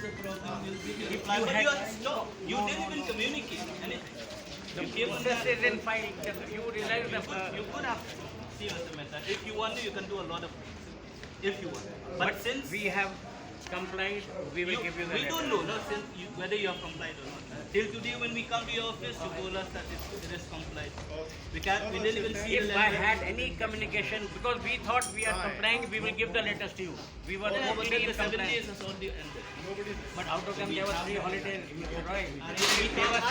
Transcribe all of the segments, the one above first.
the problem, we'll give you a reply. But you are stopped. You didn't even communicate anything. You came on This that. is in file. You realize You the could have seen Mr. Mehta. If you want to, you can do a lot of things. If you want. But since we have complied, we will give you the we letter. don't know, no, since whether you have complied or not. Till today, when we come to your office, you told us that it is complied. We didn't even see the If I letter. had any communication, because we thought we are complying, we will give the letters to you. We were Yeah, but totally then in the 7 compliance. days has already ended. But out of them, there were 3 holidays, Mr. Roy.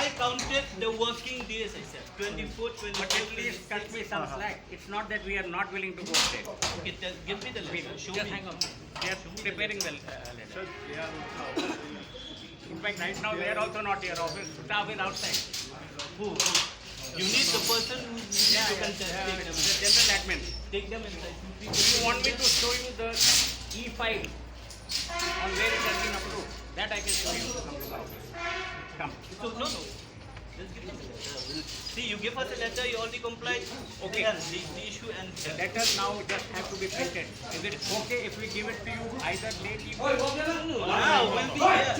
I counted the working days, I said. 24, 25, But at least cut me some slack. It's not that we are not willing to go there. Okay, give me the letter. Show Just me. hang on. They are preparing the letter. In fact, right now, they are also not here. Office staff is outside. Who? You need the person who needs to contest. Take them. The general admin. Take them inside. If you want me to show you the e-file on where it has been approved, that I can show you. Come to the office. Come. So, no. Just give us a letter. See, you give us a letter, you already complied. Okay. The issue and The letters now just have to be printed. Is it okay if we give it to you either late evening? wow, we'll be here.